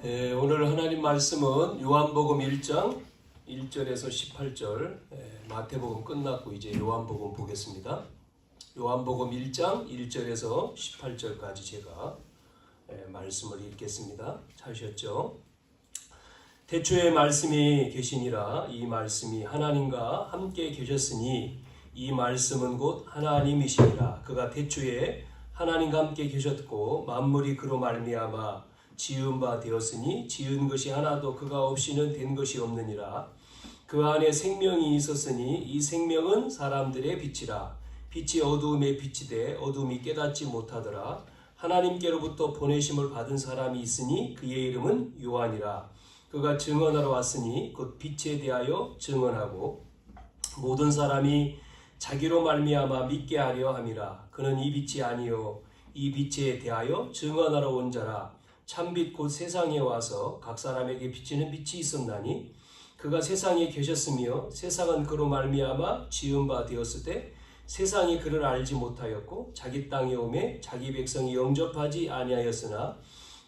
오늘 하나님 말씀은 요한복음 1장 1절에서 18절, 마태복음 끝났고 이제 요한복음 보겠습니다. 요한복음 1장 1절에서 18절까지 제가 말씀을 읽겠습니다. 찾으셨죠? 태초에 말씀이 계시니라. 이 말씀이 하나님과 함께 계셨으니 이 말씀은 곧 하나님이시니라. 그가 태초에 하나님과 함께 계셨고 만물이 그로 말미암아 지은 바 되었으니 지은 것이 하나도 그가 없이는 된 것이 없느니라. 그 안에 생명이 있었으니 이 생명은 사람들의 빛이라. 빛이 어두움에 비치되 어두움이 깨닫지 못하더라. 하나님께로부터 보내심을 받은 사람이 있으니 그의 이름은 요한이라. 그가 증언하러 왔으니 곧 빛에 대하여 증언하고 모든 사람이 자기로 말미암아 믿게 하려 함이라. 그는 이 빛이 아니요 이 빛에 대하여 증언하러 온 자라. 참빛 곧 세상에 와서 각 사람에게 비치는 빛이 있었나니 그가 세상에 계셨으며 세상은 그로 말미암아 지은 바 되었을 때 세상이 그를 알지 못하였고 자기 땅에 오매 자기 백성이 영접하지 아니하였으나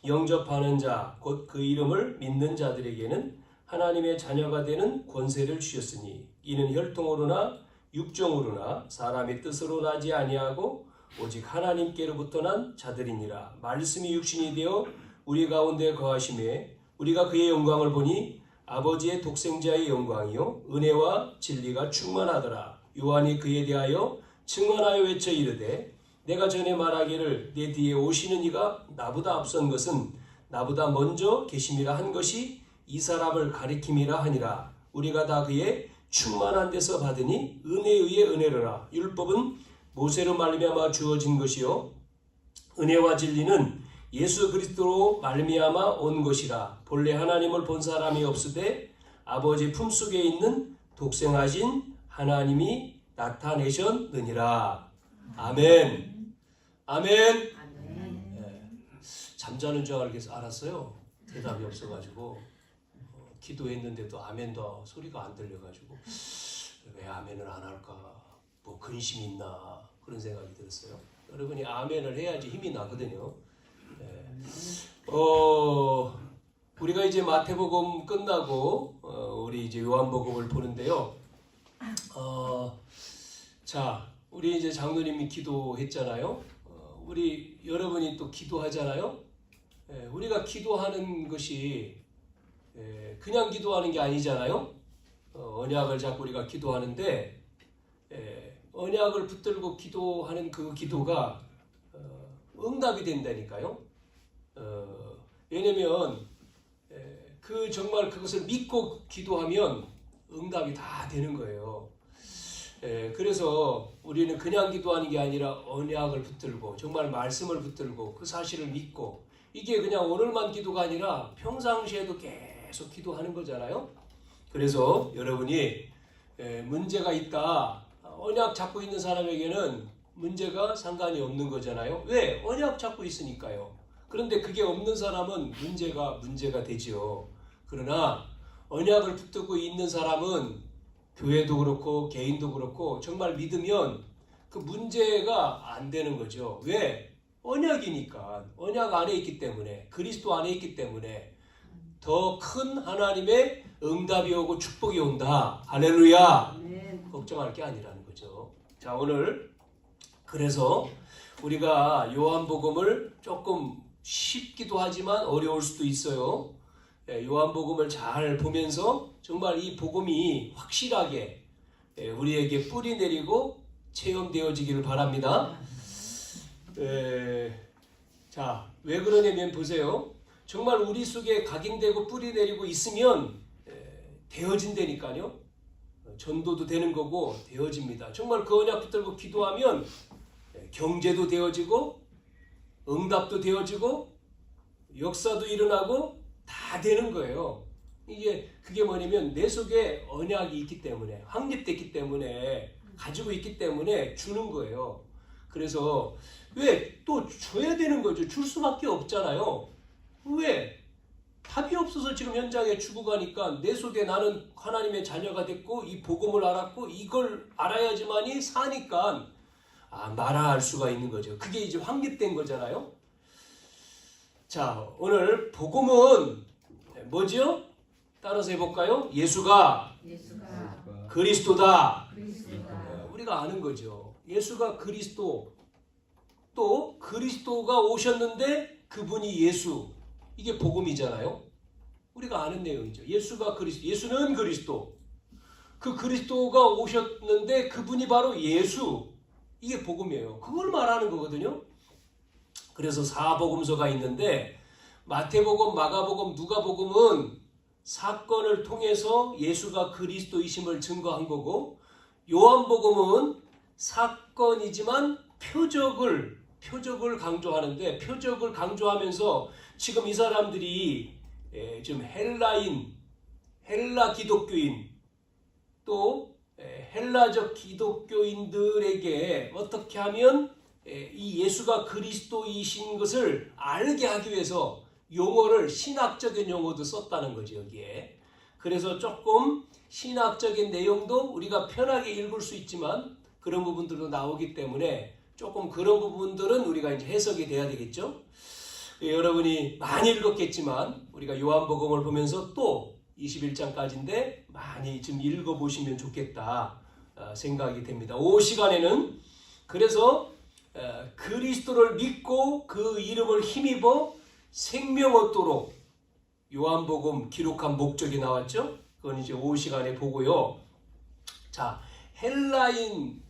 영접하는 자 곧 그 이름을 믿는 자들에게는 하나님의 자녀가 되는 권세를 주셨으니 이는 혈통으로나 육정으로나 사람의 뜻으로 나지 아니하고 오직 하나님께로부터 난 자들이니라. 말씀이 육신이 되어 우리 가운데 거하심에 우리가 그의 영광을 보니 아버지의 독생자의 영광이요 은혜와 진리가 충만하더라. 요한이 그에 대하여 증언하여 외쳐 이르되 내가 전에 말하기를 내 뒤에 오시는 이가 나보다 앞선 것은 나보다 먼저 계심이라 한 것이 이 사람을 가리킴이라 하니라. 우리가 다 그의 충만한 데서 받으니 은혜에 의해 은혜로라. 율법은 모세로 말미암아 주어진 것이요 은혜와 진리는 예수 그리스도로 말미암아 온 것이라. 본래 하나님을 본 사람이 없으되 아버지 품속에 있는 독생하신 하나님이 나타내셨느니라. 아멘. 아멘. 잠자는 줄 알았어요. 대답이 없어가지고 기도했는데도 아멘도 소리가 안 들려가지고 왜 아멘을 안 할까? 뭐 근심이 있나? 그런 생각이 들었어요. 여러분이 아멘을 해야지 힘이 나거든요. 우리가 이제 마태복음 끝나고 우리 이제 요한복음을 보는데요. 자, 우리 이제 장로님이 기도했잖아요. 우리 여러분이 또 기도하잖아요. 우리가 기도하는 것이 그냥 기도하는 게 아니잖아요. 언약을 잡고 우리가 기도하는데 언약을 붙들고 기도하는 그 기도가 응답이 된다니까요. 왜냐면 그 정말 그것을 믿고 기도하면 응답이 다 되는 거예요. 그래서 우리는 그냥 기도하는 게 아니라 언약을 붙들고 정말 말씀을 붙들고 그 사실을 믿고 이게 그냥 오늘만 기도가 아니라 평상시에도 계속 기도하는 거잖아요. 그래서 여러분이 문제가 있다. 언약 잡고 있는 사람에게는 문제가 상관이 없는 거잖아요. 왜? 언약 잡고 있으니까요. 그런데 그게 없는 사람은 문제가 되지요. 그러나 언약을 붙들고 있는 사람은 교회도 그렇고 개인도 그렇고 정말 믿으면 그 문제가 안 되는 거죠. 왜? 언약이니까. 언약 안에 있기 때문에, 그리스도 안에 있기 때문에 더 큰 하나님의 응답이 오고 축복이 온다. 할렐루야. 걱정할 게 아니라는 거죠. 자, 오늘 그래서 우리가 요한복음을 조금 쉽기도 하지만 어려울 수도 있어요. 요한복음을 잘 보면서 정말 이 복음이 확실하게 우리에게 뿌리 내리고 체험되어지기를 바랍니다. 자, 왜 그러냐면 보세요. 정말 우리 속에 각인되고 뿌리 내리고 있으면 되어진다니까요. 전도도 되는 거고 되어집니다. 정말 그 언약 붙들고 기도하면 경제도 되어지고 응답도 되어지고 역사도 일어나고 다 되는 거예요. 그게 뭐냐면 내 속에 언약이 있기 때문에 확립됐기 때문에 가지고 있기 때문에 주는 거예요. 그래서 왜 또 줘야 되는 거죠. 줄 수밖에 없잖아요. 왜? 답이 없어서 지금 현장에 죽어가니까 내 속에 나는 하나님의 자녀가 됐고 이 복음을 알았고 이걸 알아야지만이 사니까 말할 수가 있는 거죠. 그게 이제 확립된 거잖아요. 자, 오늘 복음은 뭐지요? 따라서 해볼까요? 예수가 그리스도다. 우리가 아는 거죠. 예수가 그리스도, 또 그리스도가 오셨는데 그분이 예수, 이게 복음이잖아요. 우리가 아는 내용이죠. 예수가 그리스도, 예수는 그리스도, 그 그리스도가 오셨는데 그분이 바로 예수, 이게 복음이에요. 그걸 말하는 거거든요. 그래서 사복음서가 있는데 마태복음, 마가복음, 누가복음은 사건을 통해서 예수가 그리스도이심을 증거한 거고, 요한복음은 사건이지만 표적을 강조하는데, 표적을 강조하면서 지금 이 사람들이 지금 헬라 기독교인, 또 헬라적 기독교인들에게 어떻게 하면 이 예수가 그리스도이신 것을 알게 하기 위해서 용어를, 신학적인 용어도 썼다는 거죠, 여기에. 그래서 조금 신학적인 내용도 우리가 편하게 읽을 수 있지만 그런 부분들도 나오기 때문에 조금 그런 부분들은 우리가 이제 해석이 돼야 되겠죠. 여러분이 많이 읽었겠지만 우리가 요한복음을 보면서 또 21장까지인데 많이 좀 읽어보시면 좋겠다 생각이 됩니다. 오 시간에는 그래서 그리스도를 믿고 그 이름을 힘입어 생명 얻도록 요한복음 기록한 목적이 나왔죠. 그건 이제 오후 시간에 보고요. 자, 헬라인은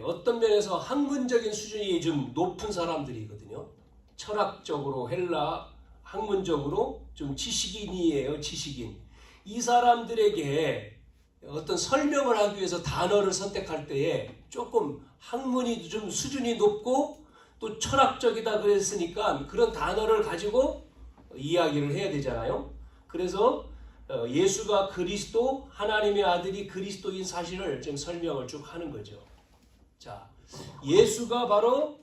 어떤 면에서 학문적인 수준이 좀 높은 사람들이거든요. 철학적으로 학문적으로 좀 지식인이에요. 지식인. 이 사람들에게 어떤 설명을 하기 위해서 단어를 선택할 때에 조금 학문이 좀 수준이 높고 또 철학적이다 그랬으니까 그런 단어를 가지고 이야기를 해야 되잖아요. 그래서 예수가 그리스도, 하나님의 아들이 그리스도인 사실을 좀 설명을 쭉 하는 거죠. 자, 예수가 바로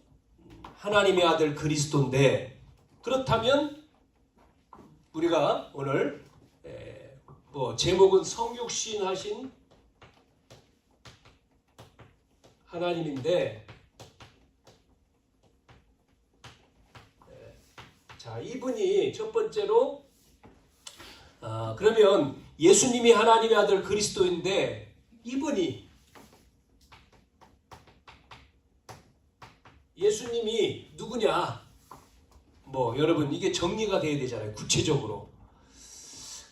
하나님의 아들 그리스도인데, 그렇다면 우리가 오늘 제목은 성육신 하신 하나님인데, 자, 이분이 첫 번째로 그러면 예수님이 하나님의 아들 그리스도인데 예수님이 누구냐? 여러분 이게 정리가 돼야 되잖아요. 구체적으로.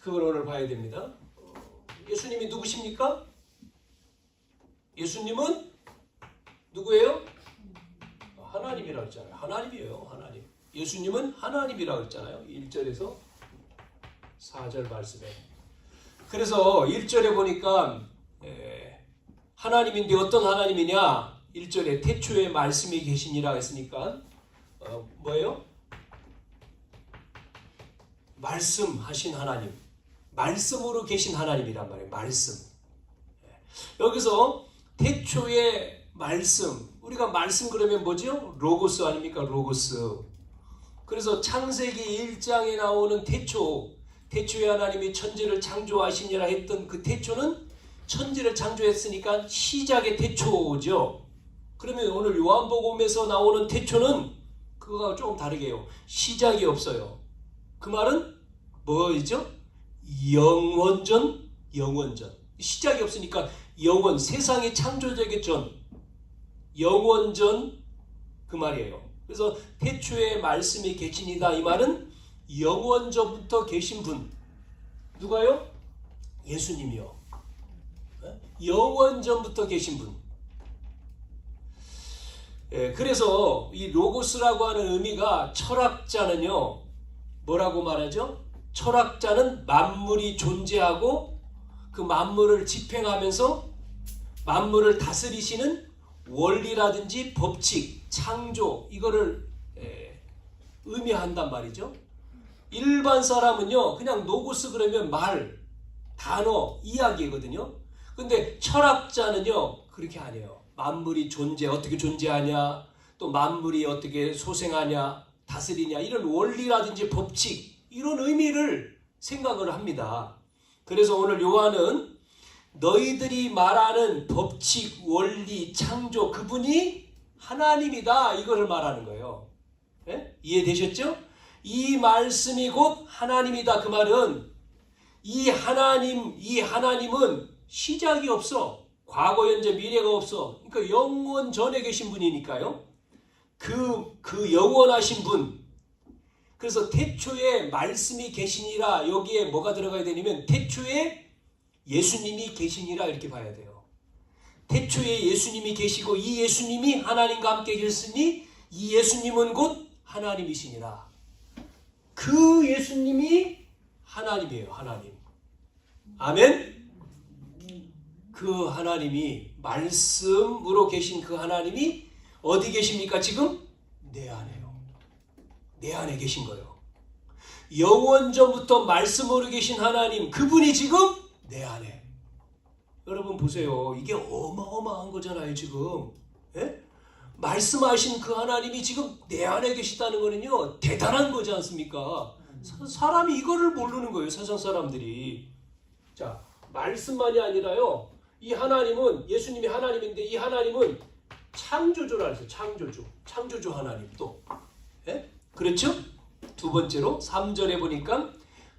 그걸 오늘 봐야 됩니다. 예수님이 누구십니까? 예수님은 누구예요? 하나님이라고 했잖아요. 하나님이에요. 하나님. 예수님은 하나님이라고 했잖아요. 1절에서 4절 말씀에. 그래서 1절에 보니까 하나님인데 어떤 하나님이냐? 1절에 태초에 말씀이 계시니라 했으니까 뭐예요? 말씀하신 하나님. 말씀으로 계신 하나님이란 말이에요. 말씀. 여기서 태초에 말씀. 우리가 말씀 그러면 뭐죠? 로고스 아닙니까? 로고스. 그래서 창세기 1장에 나오는 태초에 하나님이 천지를 창조하시니라 했던 그 태초는 천지를 창조했으니까 시작의 태초죠. 그러면 오늘 요한복음에서 나오는 태초는 그거가 조금 다르게 해요. 시작이 없어요. 그 말은 뭐이죠? 영원전. 시작이 없으니까 영원, 세상의 창조적의 전, 영원전, 그 말이에요. 그래서 태초에 말씀이 계시니다, 이 말은 영원전부터 계신 분. 누가요? 예수님이요. 영원전부터 계신 분. 그래서 이 로고스라고 하는 의미가, 철학자는요 뭐라고 말하죠? 철학자는 만물이 존재하고 그 만물을 집행하면서 만물을 다스리시는 원리라든지 법칙, 창조, 이거를 의미한단 말이죠. 일반 사람은요 그냥 노고스 그러면 말, 단어, 이야기거든요. 근데 철학자는요 그렇게 아니에요. 만물이 어떻게 존재하냐, 또 만물이 어떻게 소생하냐, 다스리냐, 이런 원리라든지 법칙, 이런 의미를 생각을 합니다. 그래서 오늘 요한은 너희들이 말하는 법칙, 원리, 창조, 그분이 하나님이다, 이거를 말하는 거예요. 예? 이해되셨죠? 이 말씀이 곧 하나님이다. 그 말은 이 하나님은 시작이 없어. 과거, 현재, 미래가 없어. 그러니까 영원 전에 계신 분이니까요. 그 영원하신 분. 그래서 태초에 말씀이 계시니라. 여기에 뭐가 들어가야 되냐면 태초에 예수님이 계시니라 이렇게 봐야 돼요. 태초에 예수님이 계시고 이 예수님이 하나님과 함께 계셨으니 이 예수님은 곧 하나님이시니라. 그 예수님이 하나님이에요. 하나님. 아멘. 그 하나님이 말씀으로 계신 그 하나님이 어디 계십니까? 지금 내 안에요. 내 안에 계신 거예요. 영원 전부터 말씀으로 계신 하나님, 그분이 지금 내 안에. 여러분 보세요. 이게 어마어마한 거잖아요. 지금. 예? 말씀하신 그 하나님이 지금 내 안에 계시다는 거는요, 대단한 거지 않습니까? 사람이 이거를 모르는 거예요. 세상 사람들이. 자, 말씀만이 아니라요, 이 하나님은, 예수님이 하나님인데 이 하나님은 창조주라 했어요. 창조주 하나님 또. 예? 그렇죠? 두 번째로 3절에 보니까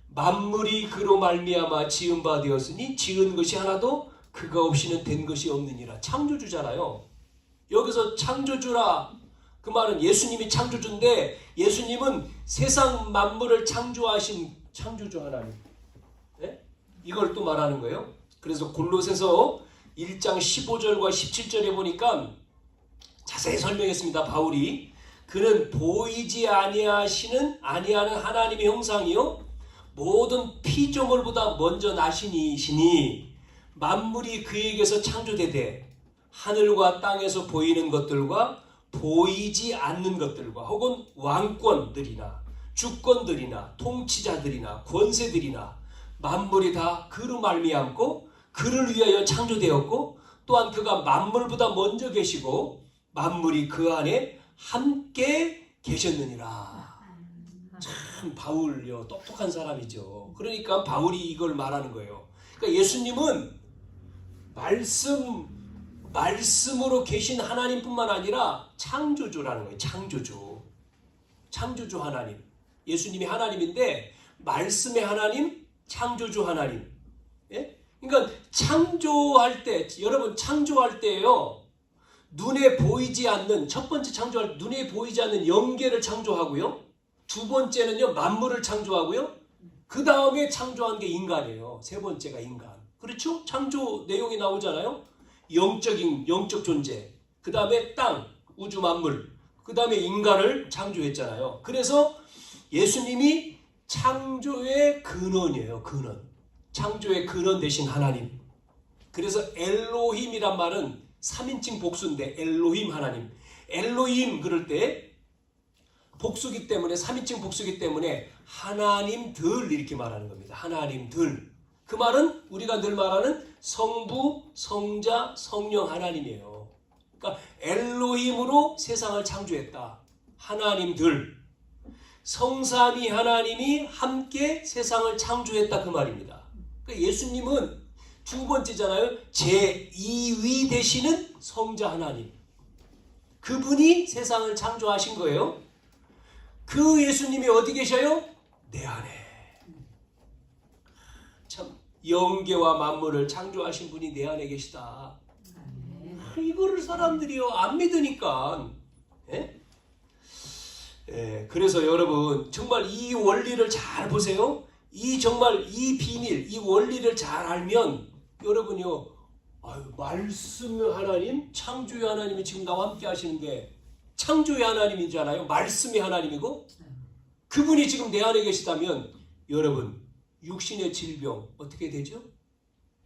만물이 그로 말미암아 지은 바 되었으니 지은 것이 하나도 그가 없이는 된 것이 없느니라. 창조주잖아요. 여기서 창조주라, 그 말은 예수님이 창조주인데 예수님은 세상 만물을 창조하신 창조주 하나님. 예? 이걸 또 말하는 거예요. 그래서 골로새서 1장 15절과 17절에 보니까 자세히 설명했습니다. 바울이 그는 보이지 아니하는 하나님의 형상이요 모든 피조물보다 먼저 나시니시니 만물이 그에게서 창조되되 하늘과 땅에서 보이는 것들과 보이지 않는 것들과 혹은 왕권들이나 주권들이나 통치자들이나 권세들이나 만물이 다 그로 말미암고 그를 위하여 창조되었고 또한 그가 만물보다 먼저 계시고 만물이 그 안에 함께 계셨느니라. 참 바울요 똑똑한 사람이죠. 그러니까 바울이 이걸 말하는 거예요. 그러니까 예수님은 말씀으로 계신 하나님뿐만 아니라 창조주라는 거예요. 창조주 하나님. 예수님이 하나님인데 말씀의 하나님, 창조주 하나님. 예? 그러니까 창조할 때, 여러분 창조할 때요, 눈에 보이지 않는, 첫 번째 창조할 때 눈에 보이지 않는 영계를 창조하고요. 두 번째는요, 만물을 창조하고요. 그 다음에 창조한 게 인간이에요. 세 번째가 인간. 그렇죠? 창조 내용이 나오잖아요. 영적 존재. 그 다음에 땅, 우주 만물. 그 다음에 인간을 창조했잖아요. 그래서 예수님이 창조의 근원이에요. 근원. 창조의 근원 되신 하나님. 그래서 엘로힘이란 말은 3인칭 복수인데 엘로힘 하나님. 엘로힘 그럴 때 복수기 때문에 3인칭 복수기 때문에 하나님들 이렇게 말하는 겁니다. 하나님들. 그 말은 우리가 늘 말하는 성부, 성자, 성령 하나님이에요. 그러니까 엘로힘으로 세상을 창조했다. 하나님들. 성삼위 하나님이 함께 세상을 창조했다 그 말입니다. 그러니까 예수님은 두 번째잖아요. 제2위 되시는 성자 하나님. 그분이 세상을 창조하신 거예요. 그 예수님이 어디 계셔요? 내 안에. 참 영계와 만물을 창조하신 분이 내 안에 계시다. 이거를 사람들이요 안 믿으니까. 예? 예, 그래서 여러분 정말 이 원리를 잘 보세요. 정말 이 비밀, 이 원리를 잘 알면 여러분요, 말씀의 하나님, 창조의 하나님이 지금 나와 함께 하시는 게 창조의 하나님이잖아요. 말씀의 하나님이고 그분이 지금 내 안에 계시다면 여러분 육신의 질병 어떻게 되죠?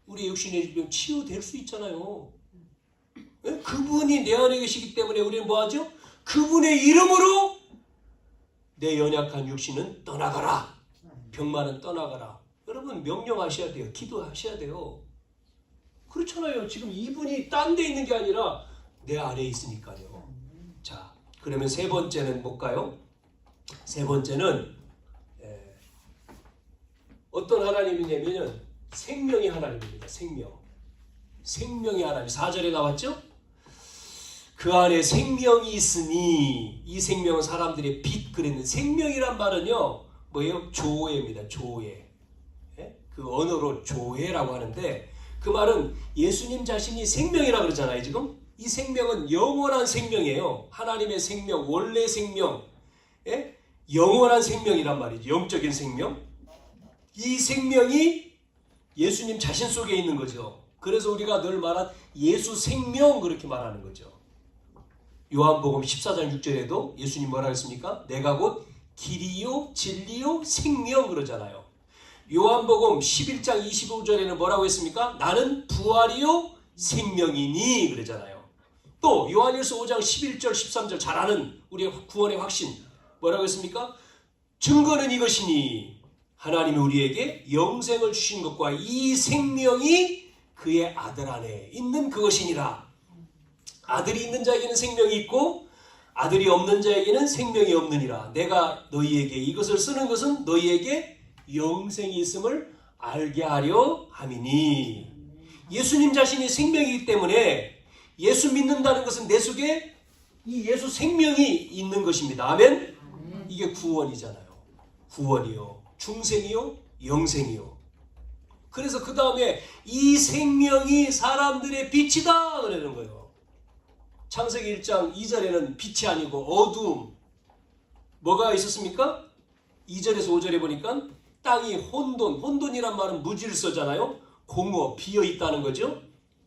우리 육신의 질병 치유될 수 있잖아요. 예? 그분이 내 안에 계시기 때문에 우리는 뭐하죠? 그분의 이름으로 내 연약한 육신은 떠나가라. 병만은 떠나가라. 여러분 명령하셔야 돼요. 기도하셔야 돼요. 그렇잖아요. 지금 이분이 딴 데 있는 게 아니라 내 안에 있으니까요. 자, 그러면 세 번째는 뭘까요? 세 번째는 어떤 하나님이냐면 생명의 하나님입니다. 생명의 하나님. 4절에 나왔죠? 그 안에 생명이 있으니 이 생명은 사람들의 빛 그랬는데 생명이란 말은요 뭐예요? 조회입니다. 조회. 그 언어로 조회라고 하는데 그 말은 예수님 자신이 생명이라고 그러잖아요. 지금 이 생명은 영원한 생명이에요. 하나님의 생명, 원래 생명, 영원한 생명이란 말이죠. 영적인 생명. 이 생명이 예수님 자신 속에 있는 거죠. 그래서 우리가 늘 말한 예수 생명 그렇게 말하는 거죠. 요한복음 14장 6절에도 예수님 뭐라 했습니까? 내가 곧 길이요 진리요 생명 그러잖아요. 요한복음 11장 25절에는 뭐라고 했습니까? 나는 부활이요 생명이니 그러잖아요. 또 요한일서 5장 11절 13절 잘 아는 우리의 구원의 확신 뭐라고 했습니까? 증거는 이것이니 하나님이 우리에게 영생을 주신 것과 이 생명이 그의 아들 안에 있는 그것이니라. 아들이 있는 자에게는 생명이 있고 아들이 없는 자에게는 생명이 없느니라. 내가 너희에게 이것을 쓰는 것은 너희에게 영생이 있음을 알게 하려 함이니. 예수님 자신이 생명이기 때문에 예수 믿는다는 것은 내 속에 이 예수 생명이 있는 것입니다. 아멘? 이게 구원이잖아요. 구원이요. 중생이요. 영생이요. 그래서 그 다음에 이 생명이 사람들의 빛이다 그러는 거예요. 창세기 1장 2절에는 빛이 아니고 어두움. 뭐가 있었습니까? 2절에서 5절에 보니까 땅이 혼돈이란 말은 무질서잖아요. 공허, 비어있다는 거죠.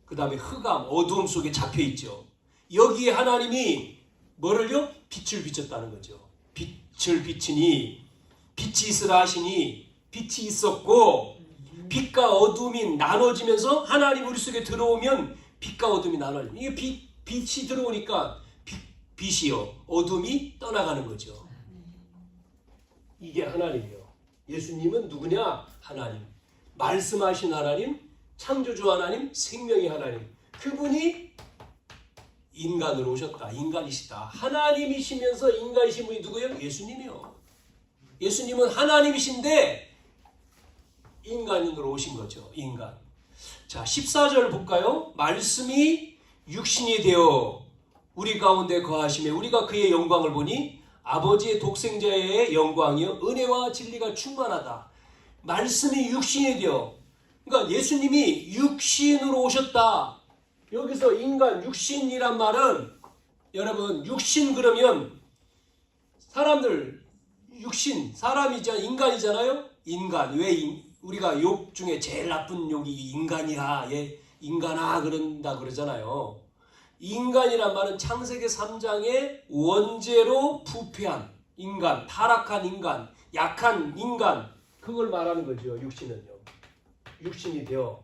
그 다음에 흑암, 어두움 속에 잡혀있죠. 여기에 하나님이 뭐를요? 빛을 비쳤다는 거죠. 빛을 비치니 빛이 있으라 하시니 빛이 있었고 빛과 어둠이 나눠지면서 하나님 우리 속에 들어오면 빛과 어둠이 나눠지면 이게 빛이 들어오니까 빛이요 어둠이 떠나가는 거죠. 이게 하나님이요. 예수님은 누구냐? 하나님. 말씀하신 하나님, 창조주 하나님, 생명의 하나님. 그분이 인간으로 오셨다. 인간이시다. 하나님이시면서 인간이신 분이 누구예요? 예수님이요. 예수님은 하나님이신데 인간으로 오신 거죠. 인간. 자, 14절 볼까요? 말씀이 육신이 되어 우리 가운데 거하시며 우리가 그의 영광을 보니 아버지의 독생자의 영광이요 은혜와 진리가 충만하다. 말씀이 육신이 되어 그러니까 예수님이 육신으로 오셨다. 여기서 인간 육신이란 말은 여러분 육신 그러면 사람들 육신 사람이죠. 인간이잖아요. 인간. 왜 우리가 욕 중에 제일 나쁜 욕이 인간이야. 인간아 그런다 그러잖아요. 인간이란 말은 창세기 3장의 원죄로 부패한 인간, 타락한 인간, 약한 인간 그걸 말하는 거죠. 육신은요. 육신이 되어.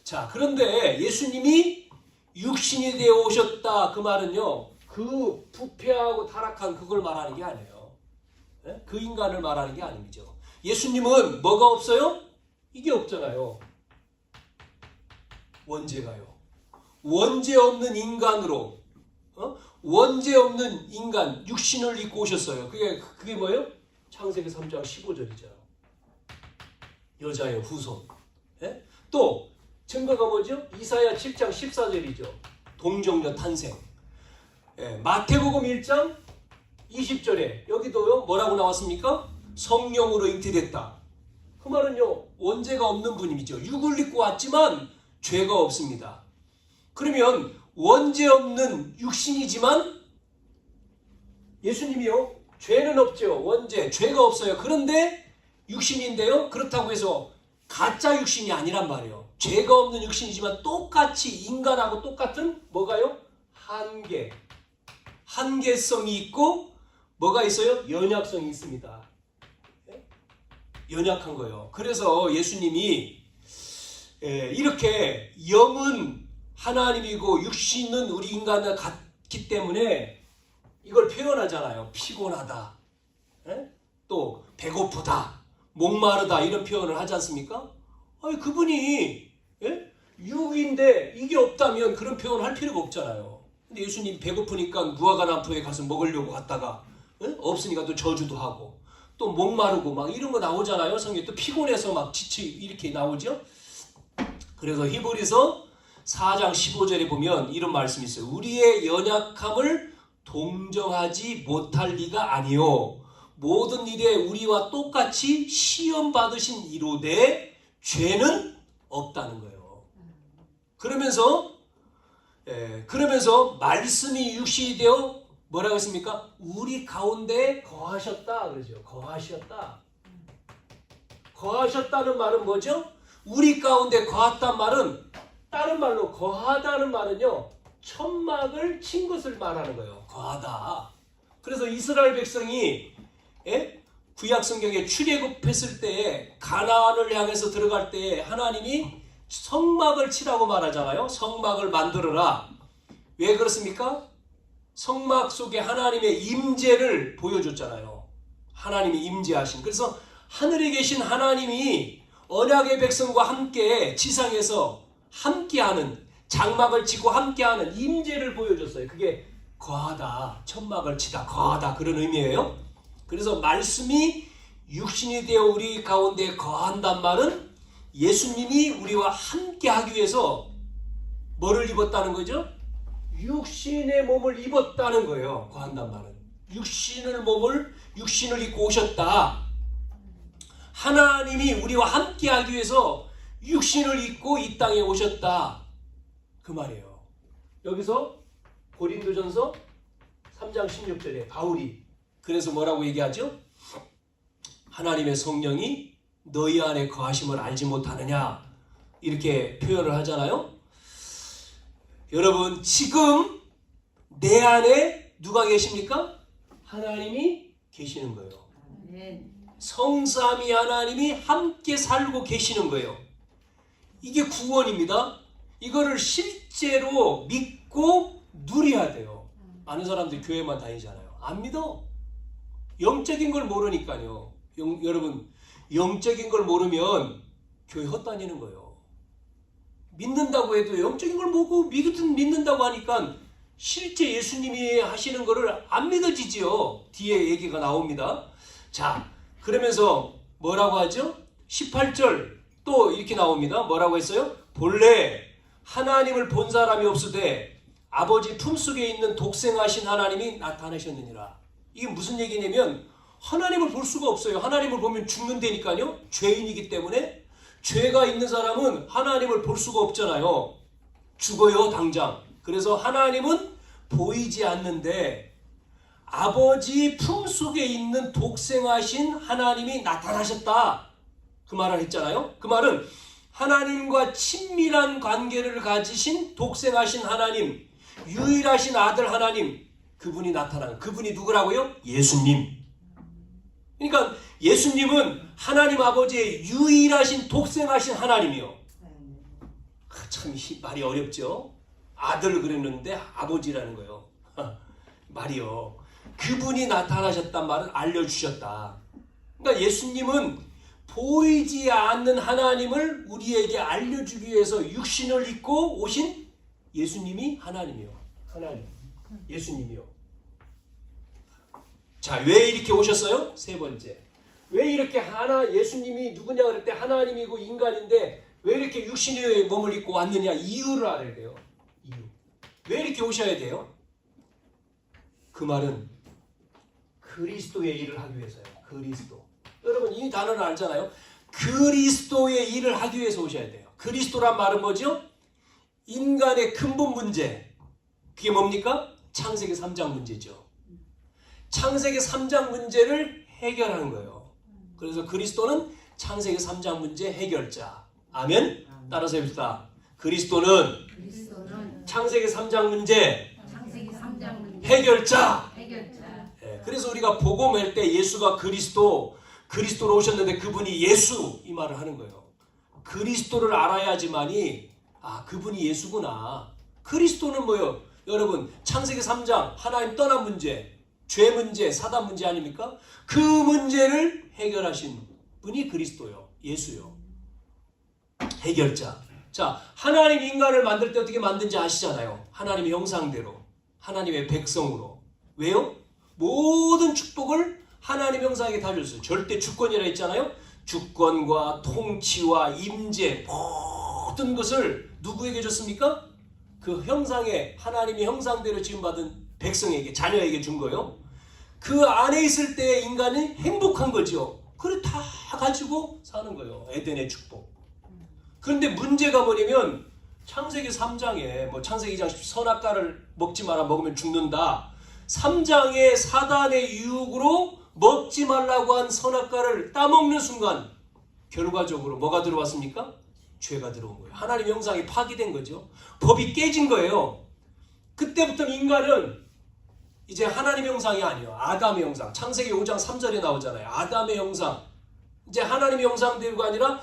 자, 그런데 예수님이 육신이 되어 오셨다 그 말은요. 그 부패하고 타락한 그걸 말하는 게 아니에요. 그 인간을 말하는 게 아니죠. 예수님은 뭐가 없어요? 이게 없잖아요. 원죄가요. 원죄 없는 인간으로 원죄 없는 인간 육신을 입고 오셨어요. 그게 뭐예요? 창세기 3장 15절이죠. 여자의 후손. 또 증거가 뭐죠? 이사야 7장 14절이죠. 동정녀 탄생. 마태복음 1장 20절에 여기도요 뭐라고 나왔습니까? 성령으로 잉태됐다. 그 말은요 원죄가 없는 분이죠. 육을 입고 왔지만 죄가 없습니다. 그러면 원죄 없는 육신이지만 예수님이요 죄는 없죠. 죄가 없어요. 그런데 육신인데요 그렇다고 해서 가짜 육신이 아니란 말이에요. 죄가 없는 육신이지만 똑같이 인간하고 똑같은 뭐가요? 한계성이 있고 뭐가 있어요? 연약성이 있습니다. 연약한 거예요. 그래서 예수님이 이렇게 영은 하나님이고 육신은 우리 인간과 같기 때문에 이걸 표현하잖아요. 피곤하다. 또 배고프다. 목마르다. 이런 표현을 하지 않습니까? 아니, 그분이 육인데 이게 없다면 그런 표현을 할 필요가 없잖아요. 근데 예수님 배고프니까 무화과나무에 가서 먹으려고 갔다가 없으니까 또 저주도 하고 또 목마르고 막 이런 거 나오잖아요. 성경에 또 피곤해서 막 지치 이렇게 나오죠. 그래서 히브리서 4장 15절에 보면 이런 말씀이 있어요. 우리의 연약함을 동정하지 못할 리가 아니요 모든 일에 우리와 똑같이 시험 받으신 이로되 죄는 없다는 거예요. 그러면서 말씀이 육신이 되어 뭐라고 했습니까? 우리 가운데 거하셨다 그러죠. 거하셨다는 말은 뭐죠? 우리 가운데 거했단 말은 다른 말로 거하다는 말은요. 천막을 친 것을 말하는 거예요. 거하다. 그래서 이스라엘 백성이 구약 성경에 출애굽했을 때 가나안을 향해서 들어갈 때 하나님이 성막을 치라고 말하잖아요. 성막을 만들어라. 왜 그렇습니까? 성막 속에 하나님의 임재를 보여줬잖아요. 하나님이 임재하신. 그래서 하늘에 계신 하나님이 언약의 백성과 함께 지상에서 함께하는 장막을 치고 함께하는 임재를 보여줬어요. 그게 거하다, 천막을 치다, 거하다 그런 의미예요. 그래서 말씀이 육신이 되어 우리 가운데 거한단 말은 예수님이 우리와 함께하기 위해서 뭐를 입었다는 거죠? 육신의 몸을 입었다는 거예요. 거한단 말은 육신을 입고 오셨다. 하나님이 우리와 함께하기 위해서 육신을 입고 이 땅에 오셨다. 그 말이에요. 여기서 고린도전서 3장 16절에 바울이 그래서 뭐라고 얘기하죠? 하나님의 성령이 너희 안에 거하심을 알지 못하느냐 이렇게 표현을 하잖아요. 여러분 지금 내 안에 누가 계십니까? 하나님이 계시는 거예요. 성삼위 하나님이 함께 살고 계시는 거예요. 이게 구원입니다. 이거를 실제로 믿고 누려야 돼요. 많은 사람들이 교회만 다니잖아요. 안 믿어. 영적인 걸 모르니까요. 여러분 영적인 걸 모르면 교회 헛다니는 거예요. 믿는다고 해도 영적인 걸 모르고 믿는다고 하니까 실제 예수님이 하시는 거를 안 믿어지지요. 뒤에 얘기가 나옵니다. 자, 그러면서 뭐라고 하죠? 18절 또 이렇게 나옵니다. 뭐라고 했어요? 본래 하나님을 본 사람이 없으되 아버지 품속에 있는 독생하신 하나님이 나타나셨느니라. 이게 무슨 얘기냐면 하나님을 볼 수가 없어요. 하나님을 보면 죽는다니까요. 죄인이기 때문에 죄가 있는 사람은 하나님을 볼 수가 없잖아요. 죽어요 당장. 그래서 하나님은 보이지 않는데 아버지 품속에 있는 독생하신 하나님이 나타나셨다. 그 말을 했잖아요. 그 말은 하나님과 친밀한 관계를 가지신 독생하신 하나님, 유일하신 아들 하나님, 그분이 나타난 그분이 누구라고요? 예수님. 그러니까 예수님은 하나님 아버지의 유일하신 독생하신 하나님이요. 참 말이 어렵죠. 아들 그랬는데 아버지라는 거예요. 말이요. 그분이 나타나셨단 말을 알려주셨다. 그러니까 예수님은 보이지 않는 하나님을 우리에게 알려주기 위해서 육신을 입고 오신 예수님이 하나님이요. 하나님. 예수님이요. 자, 왜 이렇게 오셨어요? 세 번째. 왜 이렇게 예수님이 누구냐 그럴 때 하나님이고 인간인데 왜 이렇게 육신의 몸을 입고 왔느냐 이유를 알아야 돼요. 이유. 왜 이렇게 오셔야 돼요? 그 말은 그리스도의 일을 하기 위해서요. 그리스도. 여러분 이 단어를 알잖아요. 그리스도의 일을 하기 위해서 오셔야 돼요. 그리스도란 말은 뭐죠? 인간의 근본 문제. 그게 뭡니까? 창세기 3장 문제죠. 창세기 3장 문제를 해결하는 거예요. 그래서 그리스도는 창세기 3장 문제 해결자. 아멘? 따라서 해봅시다. 그리스도는 창세기 3장 문제 해결자. 그래서 우리가 복음할 때 예수가 그리스도로 오셨는데 그분이 예수 이 말을 하는 거예요. 그리스도를 알아야지만이 그분이 예수구나. 그리스도는 뭐예요? 여러분 창세기 3장 하나님 떠난 문제, 죄 문제, 사단 문제 아닙니까? 그 문제를 해결하신 분이 그리스도요. 예수요. 해결자. 자, 하나님 인간을 만들 때 어떻게 만든지 아시잖아요. 하나님의 형상대로, 하나님의 백성으로. 왜요? 모든 축복을 하나님 형상에게 다 줬어요. 절대 주권이라 했잖아요. 주권과 통치와 임재 모든 것을 누구에게 줬습니까? 그 형상의 하나님의 형상대로 지음받은 백성에게, 자녀에게 준 거예요. 그 안에 있을 때 인간이 행복한 거죠. 그걸 다 가지고 사는 거예요. 에덴의 축복. 그런데 문제가 뭐냐면 창세기 3장에 창세기 2장 선악과를 먹지 마라, 먹으면 죽는다. 3장에 사단의 유혹으로 먹지 말라고 한 선악과를 따먹는 순간 결과적으로 뭐가 들어왔습니까? 죄가 들어온 거예요. 하나님 형상이 파기된 거죠. 법이 깨진 거예요. 그때부터 인간은 이제 하나님 형상이 아니에요. 아담의 형상. 창세기 5장 3절에 나오잖아요. 아담의 형상. 이제 하나님의 형상대로가 아니라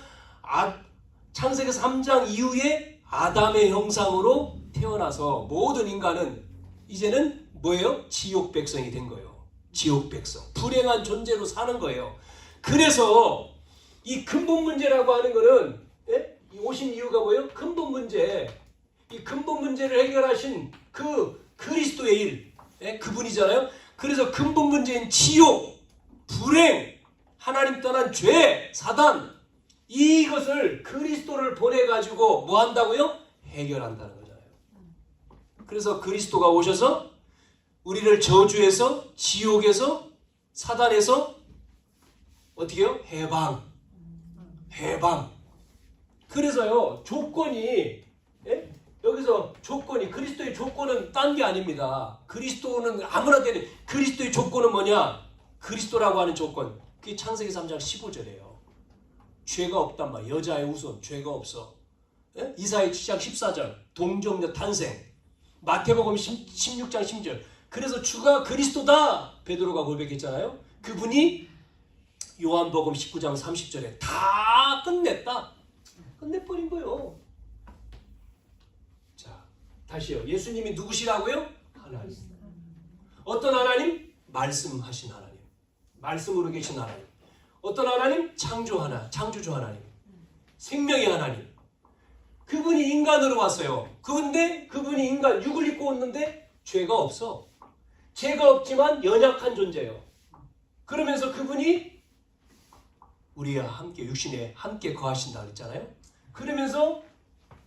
창세기 3장 이후에 아담의 형상으로 태어나서 모든 인간은 이제는 뭐예요? 지옥 백성이 된 거예요. 지옥 백성. 불행한 존재로 사는 거예요. 그래서 이 근본 문제라고 하는 거는 오신 이유가 뭐예요? 근본 문제. 이 근본 문제를 해결하신 그 그리스도의 일. 그분이잖아요. 그래서 근본 문제인 지옥, 불행, 하나님 떠난 죄, 사단, 이것을 그리스도를 보내가지고 뭐 한다고요? 해결한다는 거잖아요. 그래서 그리스도가 오셔서 우리를 저주에서, 지옥에서, 사단에서 어떻게 해요? 해방. 그래서요, 조건이, 여기서 조건이, 그리스도의 조건은 딴 게 아닙니다. 그리스도는 아무나 되는, 그리스도의 조건은 뭐냐? 그리스도라고 하는 조건. 그게 창세기 3장 15절이에요. 죄가 없단 말이에요. 여자의 후손, 죄가 없어. 이사야 7장 14절, 동정녀 탄생. 마태복음 16장 10절. 그래서 주가 그리스도다! 베드로가 고백했잖아요. 그분이 요한복음 19장 30절에 다 끝냈다. 끝내버린 거예요. 자, 다시요. 예수님이 누구시라고요? 하나님. 어떤 하나님? 말씀하신 하나님. 말씀으로 계신 하나님. 어떤 하나님? 창조주 하나님. 생명의 하나님. 그분이 인간으로 왔어요. 그런데 그분이 인간, 육을 입고 왔는데 죄가 없어. 죄가 없지만 연약한 존재예요. 그러면서 그분이 우리와 함께 육신에 함께 거하신다 그랬잖아요. 그러면서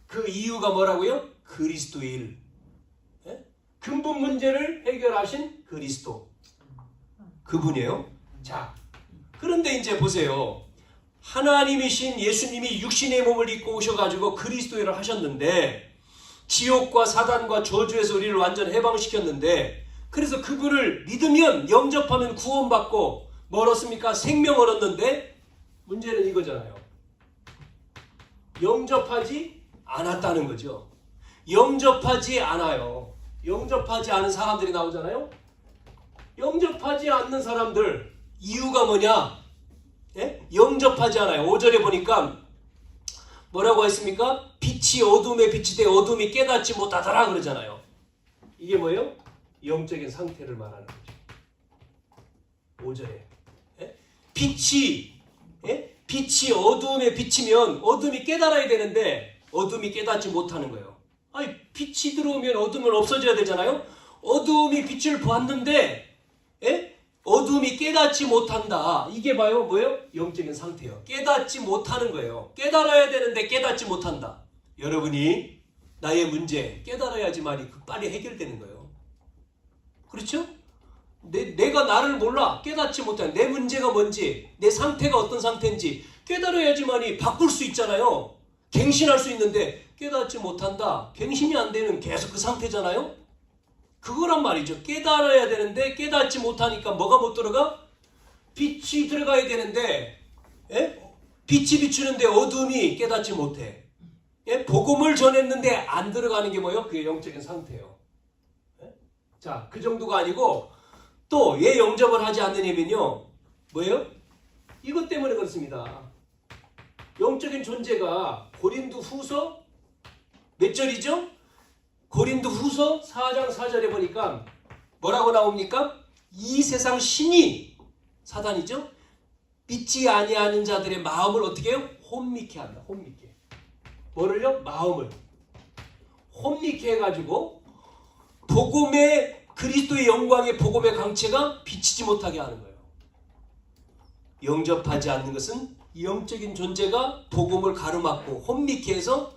그 이유가 뭐라고요? 그리스도의 일. 근본 문제를 해결하신 그리스도. 그분이에요. 자, 그런데 이제 보세요. 하나님이신 예수님이 육신의 몸을 입고 오셔가지고 그리스도의 일을 하셨는데 지옥과 사단과 저주에서 우리를 완전 해방시켰는데 그래서 그분을 믿으면 영접하면 구원받고 뭐 얻었습니까? 생명 얻었는데 문제는 이거잖아요. 영접하지 않았다는 거죠. 영접하지 않아요. 영접하지 않은 사람들이 나오잖아요. 영접하지 않는 사람들 이유가 뭐냐? 영접하지 않아요. 5절에 보니까 뭐라고 했습니까? 빛이 어둠에 빛이 돼 어둠이 깨닫지 못하더라 그러잖아요. 이게 뭐예요? 영적인 상태를 말하는 거죠. 5절에 빛이 어둠에 비치면 어둠이 깨달아야 되는데 어둠이 깨닫지 못하는 거예요. 아니 빛이 들어오면 어둠은 없어져야 되잖아요. 어둠이 빛을 봤는데 어둠이 깨닫지 못한다. 이게 봐요. 뭐예요? 영적인 상태예요. 깨닫지 못하는 거예요. 깨달아야 되는데 깨닫지 못한다. 여러분이 나의 문제 깨달아야지만이 빨리 해결되는 거예요. 그렇죠? 내가 나를 몰라. 깨닫지 못하는 내 문제가 뭔지 내 상태가 어떤 상태인지 깨달아야지만이 바꿀 수 있잖아요. 갱신할 수 있는데 깨닫지 못한다. 갱신이 안 되는 계속 그 상태잖아요. 그거란 말이죠. 깨달아야 되는데 깨닫지 못하니까 뭐가 못 들어가? 빛이 들어가야 되는데 빛이 비추는데 어둠이 깨닫지 못해. 복음을 전했는데 안 들어가는 게 뭐예요? 그게 영적인 상태예요. 자, 그 정도가 아니고 또 왜 영접을 하지 않느냐면요. 뭐예요? 이것 때문에 그렇습니다. 영적인 존재가 고린도후서 몇 절이죠? 고린도후서 4장 4절에 보니까 뭐라고 나옵니까? 이 세상 신이 사단이죠. 믿지 아니하는 자들의 마음을 어떻게 해요? 혼미케 한다. 혼미케. 뭐를요? 마음을 혼미케 해가지고 복음의 그리스도의 영광의 복음의 강체가 비치지 못하게 하는 거예요. 영접하지 않는 것은 영적인 존재가 복음을 가로막고 혼미케 해서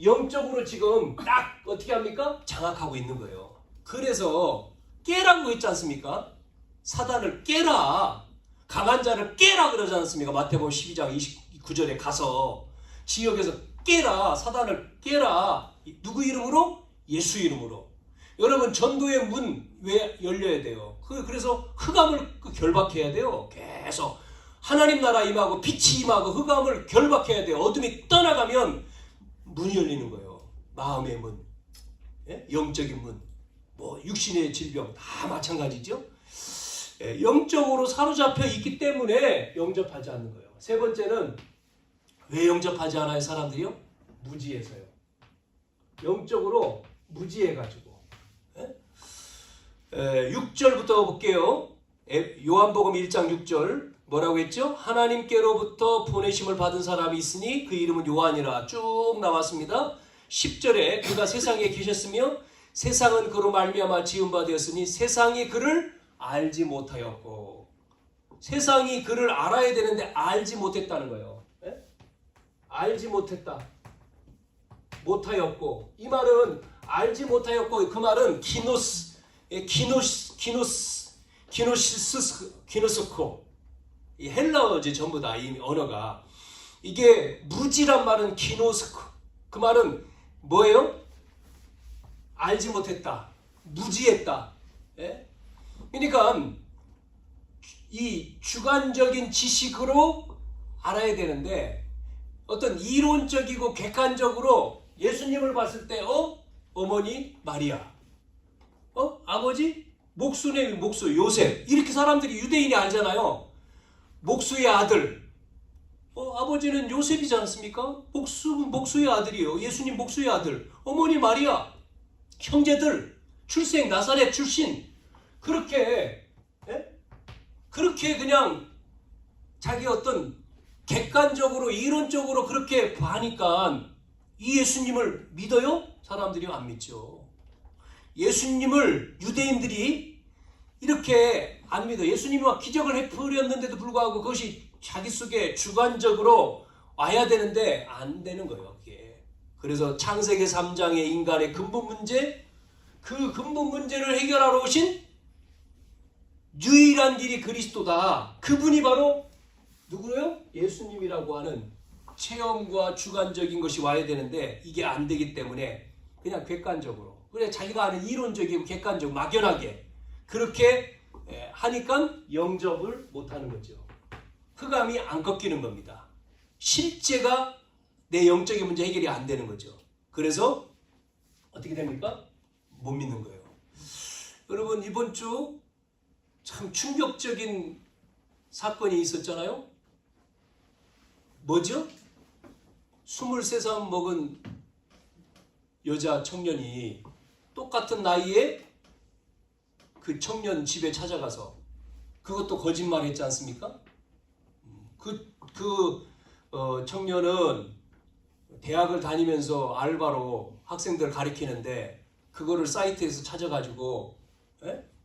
영적으로 지금 딱 어떻게 합니까? 장악하고 있는 거예요. 그래서 깨라고 했지 않습니까? 사단을 깨라. 강한 자를 깨라 그러지 않습니까? 마태복음 12장 29절에 가서 지역에서 깨라. 사단을 깨라. 누구 이름으로? 예수 이름으로. 여러분 전도의 문 왜 열려야 돼요? 그래서 흑암을 결박해야 돼요. 계속 하나님 나라 임하고 빛이 임하고 흑암을 결박해야 돼요. 어둠이 떠나가면 문이 열리는 거예요. 마음의 문, 예? 영적인 문, 뭐 육신의 질병 다 마찬가지죠. 예, 영적으로 사로잡혀 있기 때문에 영접하지 않는 거예요. 세 번째는 왜 영접하지 않아요? 사람들이요? 무지해서요. 영적으로 무지해가지고. 6절부터 볼게요. 요한복음 1장 6절 뭐라고 했죠? 하나님께로부터 보내심을 받은 사람이 있으니 그 이름은 요한이라 쭉 나왔습니다. 10절에 그가 세상에 계셨으며 세상은 그로 말미암아 지은 바 되었으니 세상이 그를 알지 못하였고. 세상이 그를 알아야 되는데 알지 못했다는 거예요. 에? 알지 못했다. 못하였고. 이 말은 알지 못하였고 그 말은 기노시스코 이 헬라어지 전부 다 이 언어가 이게 무지란 말은 기노스코 그 말은 뭐예요? 알지 못했다 무지했다. 예? 그러니까 이 주관적인 지식으로 알아야 되는데 어떤 이론적이고 객관적으로 예수님을 봤을 때 어머니 마리아 아버지 목수네 목수 요셉 이렇게 사람들이 유대인이 알잖아요. 목수의 아들 아버지는 요셉이지 않습니까? 목수의 아들이요. 예수님 목수의 아들 어머니 마리아 형제들 출생 나사렛 출신 그렇게 그렇게 그냥 자기 어떤 객관적으로 이론적으로 그렇게 하니까 이 예수님을 믿어요? 사람들이 안 믿죠. 예수님을 유대인들이 이렇게 안 믿어. 예수님이 막 기적을 베풀었는데도 불구하고 그것이 자기 속에 주관적으로 와야 되는데 안 되는 거예요. 그게. 그래서 창세기 3장의 인간의 근본 문제, 그 근본 문제를 해결하러 오신 유일한 길이 그리스도다. 그분이 바로 누구예요? 예수님이라고 하는 체험과 주관적인 것이 와야 되는데 이게 안 되기 때문에 그냥 객관적으로 그래 자기가 아는 이론적이고 객관적 막연하게 그렇게 하니까 영접을 못하는 거죠. 흑암이 안 꺾이는 겁니다. 실제가 내 영적인 문제 해결이 안 되는 거죠. 그래서 어떻게 됩니까? 못 믿는 거예요. 여러분 이번 주 참 충격적인 사건이 있었잖아요. 뭐죠? 23살 먹은 여자 청년이 똑같은 나이에 그 청년 집에 찾아가서 그것도 거짓말 했지 않습니까? 청년은 대학을 다니면서 알바로 학생들 가르치는데 그거를 사이트에서 찾아가지고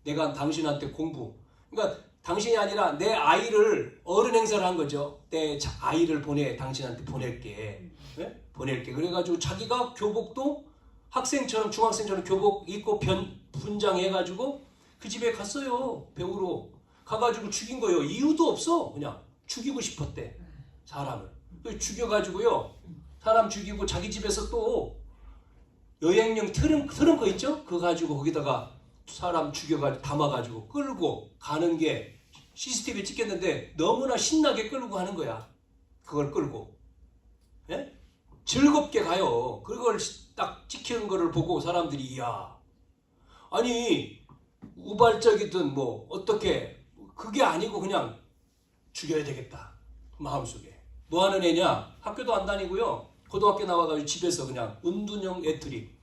내가 당신한테 그러니까 당신이 아니라 내 아이를 어른 행사를 한 거죠. 내 아이를 당신한테 보낼게. 보낼게. 그래가지고 자기가 교복도 학생처럼 중학생처럼 교복 입고 분장해가지고 그 집에 갔어요. 배우로. 가가지고 죽인 거예요. 이유도 없어. 그냥 죽이고 싶었대. 사람을. 죽여가지고요. 사람 죽이고 자기 집에서 또 여행용 트렁크 있죠? 그거 가지고 거기다가 사람 죽여가지고 담아가지고 끌고 가는 게 CCTV에 찍혔는데 너무나 신나게 끌고 가는 거야. 그걸 끌고. 예? 즐겁게 가요. 그걸 딱 찍히는 거를 보고 사람들이 이야. 아니 우발적이든 뭐 어떻게 그게 아니고 그냥 죽여야 되겠다. 마음속에. 뭐 하는 애냐? 학교도 안 다니고요. 고등학교 나와가지고 집에서 그냥 은둔형 애들이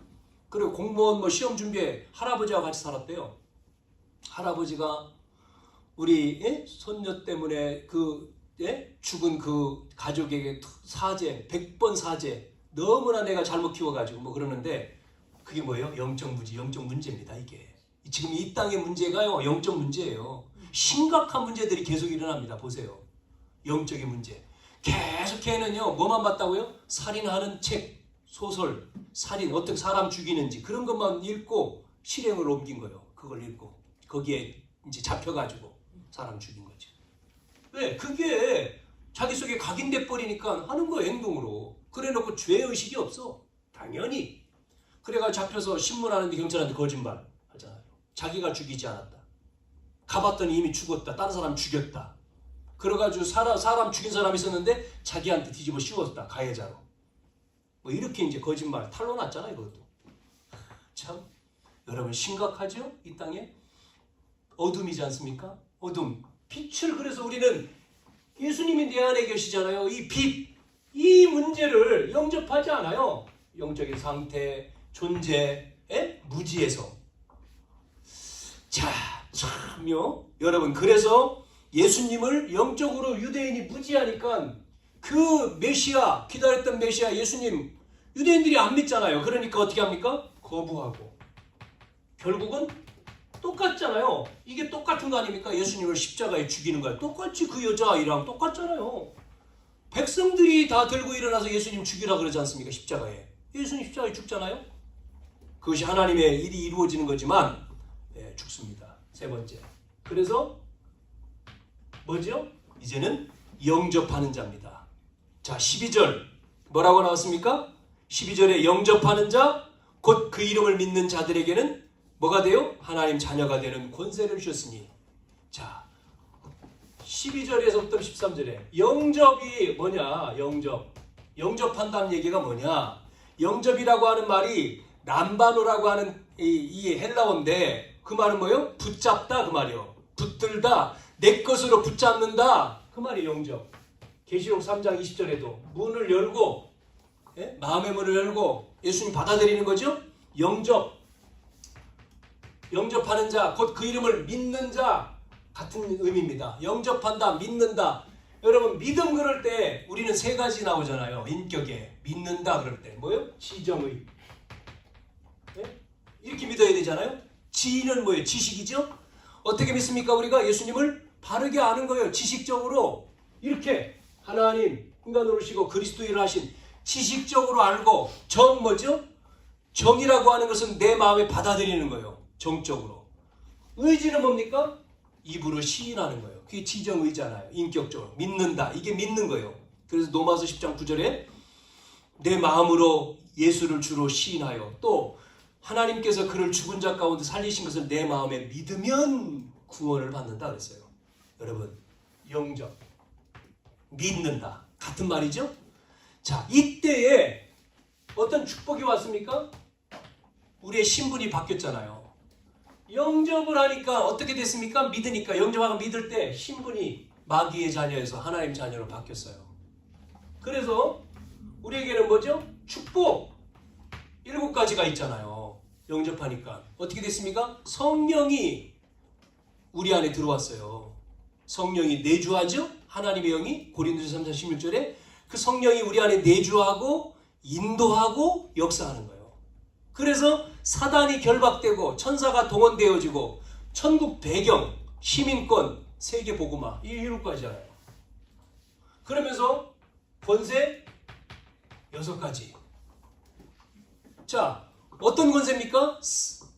그리고 공무원 뭐 시험 준비해 할아버지와 같이 살았대요. 할아버지가 우리 손녀 때문에 죽은 그 가족에게 사죄 100번 사죄 너무나 내가 잘못 키워가지고 뭐 그러는데 그게 뭐예요? 영적 문제입니다. 이게 지금 이 땅의 문제가요 영적 문제예요. 심각한 문제들이 계속 일어납니다. 보세요. 영적인 문제 계속 걔는요 뭐만 봤다고요? 살인하는 책 소설, 살인, 어떻게 사람 죽이는지 그런 것만 읽고 실행을 옮긴 거예요. 그걸 읽고 거기에 이제 잡혀가지고 사람 죽인 거죠. 왜? 그게 자기 속에 각인돼 버리니까 하는 거예요. 행동으로. 그래놓고 죄의식이 없어. 당연히. 그래가 잡혀서 신문하는데 경찰한테 거짓말 하잖아요. 자기가 죽이지 않았다. 가봤더니 이미 죽었다. 다른 사람 죽였다. 그래가지고 사람 죽인 사람이 있었는데 자기한테 뒤집어 씌웠다. 가해자로. 뭐 이렇게 이제 거짓말 탈로 났잖아요. 이것도. 참 여러분 심각하죠? 이 땅에 어둠이지 않습니까? 어둠. 빛을 그래서 우리는 예수님이 내 안에 계시잖아요. 이 빛, 이 문제를 영접하지 않아요. 영적인 상태, 존재, 무지에서. 자, 참요. 여러분 그래서 예수님을 영적으로 유대인이 무지하니까 그 메시아, 기다렸던 메시아 예수님 유대인들이 안 믿잖아요. 그러니까 어떻게 합니까? 거부하고. 결국은 똑같잖아요. 이게 똑같은 거 아닙니까? 예수님을 십자가에 죽이는 거예요. 똑같이 그 여자아이랑 똑같잖아요. 백성들이 다 들고 일어나서 예수님 죽이라 그러지 않습니까? 십자가에. 예수님 십자가에 죽잖아요. 그것이 하나님의 일이 이루어지는 거지만 죽습니다. 세 번째. 그래서 뭐죠? 이제는 영접하는 자입니다. 자, 12절 뭐라고 나왔습니까? 12절에 영접하는 자, 곧 그 이름을 믿는 자들에게는 뭐가 돼요? 하나님 자녀가 되는 권세를 주셨으니. 자, 12절에서부터 13절에 영접이 뭐냐? 영접한다는 얘기가 뭐냐? 영접이라고 하는 말이 람바노라고 하는 이 헬라어인데 그 말은 뭐예요? 붙잡다 그 말이요. 붙들다, 내 것으로 붙잡는다 그 말이 영접. 계시록 3장 20절에도 문을 열고 마음의 문을 열고 예수님 받아들이는 거죠. 영접하는 자, 곧 그 이름을 믿는 자 같은 의미입니다. 영접한다, 믿는다. 여러분 믿음 그럴 때 우리는 세 가지 나오잖아요. 인격에 믿는다 그럴 때 뭐예요? 지정의. 이렇게 믿어야 되잖아요. 지는 뭐예요? 지식이죠. 어떻게 믿습니까? 우리가 예수님을 바르게 아는 거예요. 지식적으로 이렇게 하나님 인간으로 오시고 그리스도인을 하신 지식적으로 알고 정 뭐죠? 정이라고 하는 것은 내 마음에 받아들이는 거예요. 정적으로. 의지는 뭡니까? 입으로 시인하는 거예요. 그게 지정의잖아요. 인격적으로. 믿는다. 이게 믿는 거예요. 그래서 로마서 10장 9절에 내 마음으로 예수를 주로 시인하여 또 하나님께서 그를 죽은 자 가운데 살리신 것을 내 마음에 믿으면 구원을 받는다 그랬어요. 여러분 영접. 믿는다. 같은 말이죠? 자, 이때에 어떤 축복이 왔습니까? 우리의 신분이 바뀌었잖아요. 영접을 하니까 어떻게 됐습니까? 믿으니까 영접하고 믿을 때 신분이 마귀의 자녀에서 하나님 자녀로 바뀌었어요. 그래서 우리에게는 뭐죠? 축복 7가지가 있잖아요. 영접하니까 어떻게 됐습니까? 성령이 우리 안에 들어왔어요. 성령이 내주하죠? 하나님의 영이 고린도서 3장 16절에 그 성령이 우리 안에 내주하고 인도하고 역사하는 거예요. 그래서 사단이 결박되고 천사가 동원되어지고 천국 배경, 시민권, 세계 복음화 이 7가지잖아요. 그러면서 권세 6가지. 자, 어떤 권세입니까?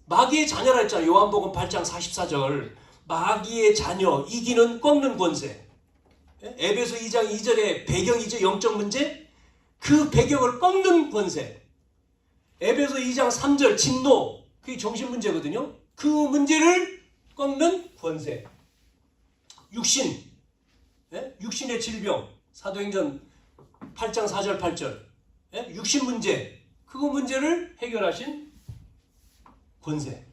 마귀의 자녀라 했잖아요. 요한복음 8장 44절. 마귀의 자녀, 이기는 꺾는 권세. 에베소 2장 2절의 배경이죠. 영적 문제. 그 배경을 꺾는 권세. 에베소 2장 3절 진노. 그게 정신 문제거든요. 그 문제를 꺾는 권세. 육신. 육신의 질병. 사도행전 8장 4절 8절. 육신 문제. 그거 문제를 해결하신 권세.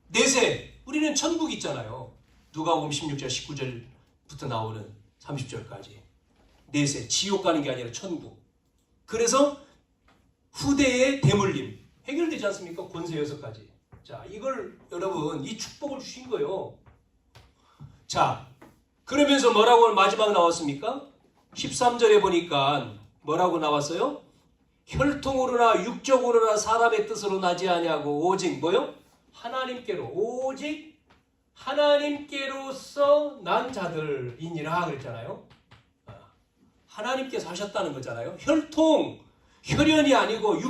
내세. 우리는 천국 있잖아요. 누가복음 16절 19절부터 나오는 30절까지. 내세. 지옥 가는 게 아니라 천국. 그래서 후대의 대물림. 해결되지 않습니까? 권세 6가지. 자, 이걸 여러분 이 축복을 주신 거예요. 자, 그러면서 뭐라고 마지막 나왔습니까? 13절에 보니까 뭐라고 나왔어요? 혈통으로나 육적으로나 사람의 뜻으로 나지 아니하고 오직 뭐요? 하나님께로 오직 하나님께로서 난 자들이니라 그랬잖아요. 하나님께서 하셨다는 거잖아요. 혈통 혈연이 아니고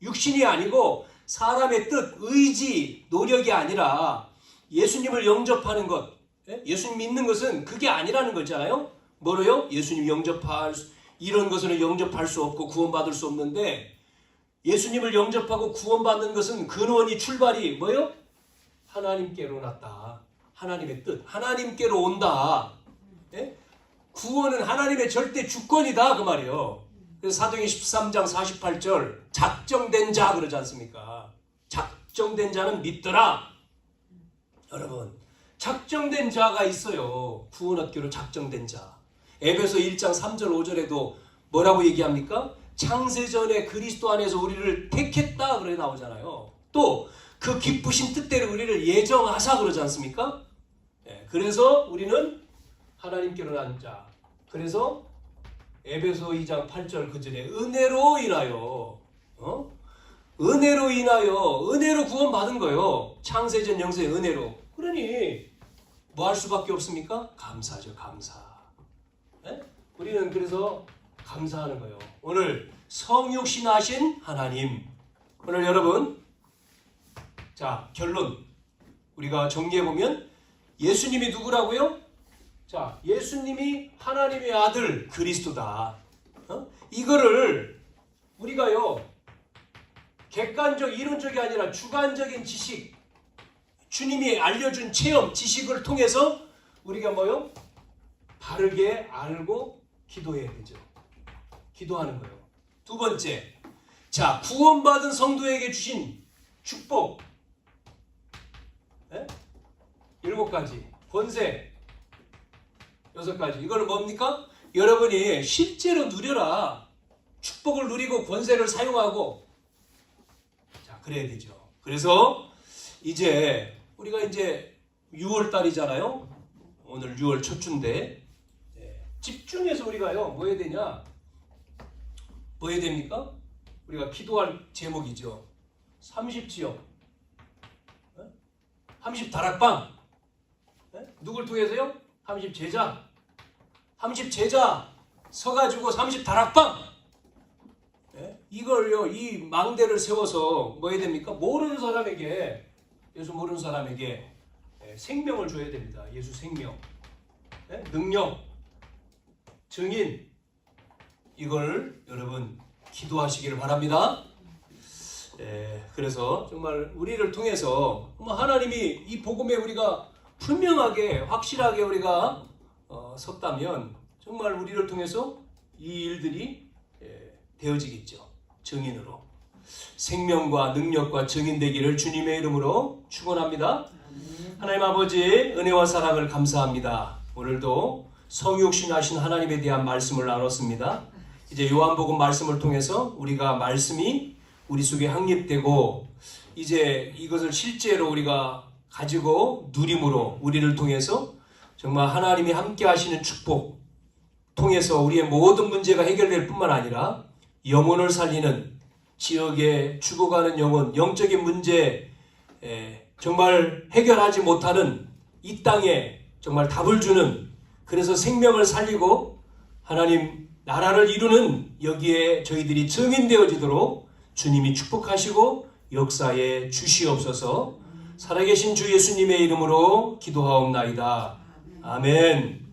육신이 아니고 사람의 뜻, 의지, 노력이 아니라 예수님을 영접하는 것, 예수님 믿는 것은 그게 아니라는 거잖아요. 뭐로요? 예수님 이런 것은 영접할 수 없고 구원받을 수 없는데, 예수님을 영접하고 구원받는 것은 근원이 출발이 뭐요? 하나님께로 났다. 하나님의 뜻, 하나님께로 온다. 구원은 하나님의 절대 주권이다 그 말이에요. 그래서 사도행전 13장 48절 작정된 자 그러지 않습니까? 작정된 자는 믿더라. 여러분, 작정된 자가 있어요. 구원 얻기로 작정된 자. 에베소 1장 3절 5절에도 뭐라고 얘기합니까? 창세전에 그리스도 안에서 우리를 택했다 그래 나오잖아요. 또 그 기쁘신 뜻대로 우리를 예정하사 그러지 않습니까? 그래서 우리는 하나님께로 난 자. 그래서 에베소 2장 8절 그 전에 은혜로 인하여 은혜로 인하여 은혜로 구원받은 거예요. 창세전 영세의 은혜로. 그러니 뭐 할 수밖에 없습니까? 감사죠. 감사. 우리는 그래서 감사하는 거예요. 오늘 성육신하신 하나님. 오늘 여러분, 자, 결론 우리가 정리해보면 예수님이 누구라고요? 자, 예수님이 하나님의 아들 그리스도다. 이거를 우리가요, 객관적 이론적이 아니라 주관적인 지식, 주님이 알려준 체험 지식을 통해서 우리가 뭐요? 바르게 알고 기도해야 되죠. 기도하는 거예요. 두 번째, 자, 구원받은 성도에게 주신 축복 7가지, 권세 6가지. 이거는 뭡니까? 여러분이 실제로 누려라. 축복을 누리고 권세를 사용하고, 자, 그래야 되죠. 그래서 이제 우리가 이제 6월달이잖아요. 오늘 6월 첫 주인데, 집중해서 우리가요, 뭐 해야 되냐? 뭐 해야 됩니까? 우리가 기도할 제목이죠. 30지역, 30다락방. 누굴 통해서요? 30제자. 30제자 서가지고 30다락방. 이걸요, 이 망대를 세워서 뭐 해야 됩니까? 모르는 사람에게, 예수 모르는 사람에게 생명을 줘야 됩니다. 예수 생명, 능력, 증인. 이걸 여러분 기도하시기를 바랍니다. 그래서 정말 우리를 통해서 하나님이 이 복음에 우리가 분명하게 확실하게 우리가 섰다면 정말 우리를 통해서 이 일들이 되어지겠죠. 증인으로 생명과 능력과 증인되기를 주님의 이름으로 축원합니다. 하나님 아버지 은혜와 사랑을 감사합니다. 오늘도 성육신하신 하나님에 대한 말씀을 나눴습니다. 이제 요한복음 말씀을 통해서 우리가 말씀이 우리 속에 확립되고 이제 이것을 실제로 우리가 가지고 누림으로 우리를 통해서 정말 하나님이 함께 하시는 축복 통해서 우리의 모든 문제가 해결될 뿐만 아니라 영혼을 살리는, 지역에 죽어가는 영혼, 영적인 문제 정말 해결하지 못하는 이 땅에 정말 답을 주는, 그래서 생명을 살리고 하나님 나라를 이루는 여기에 저희들이 증인되어지도록 주님이 축복하시고 역사에 주시옵소서. 살아계신 주 예수님의 이름으로 기도하옵나이다. 아멘.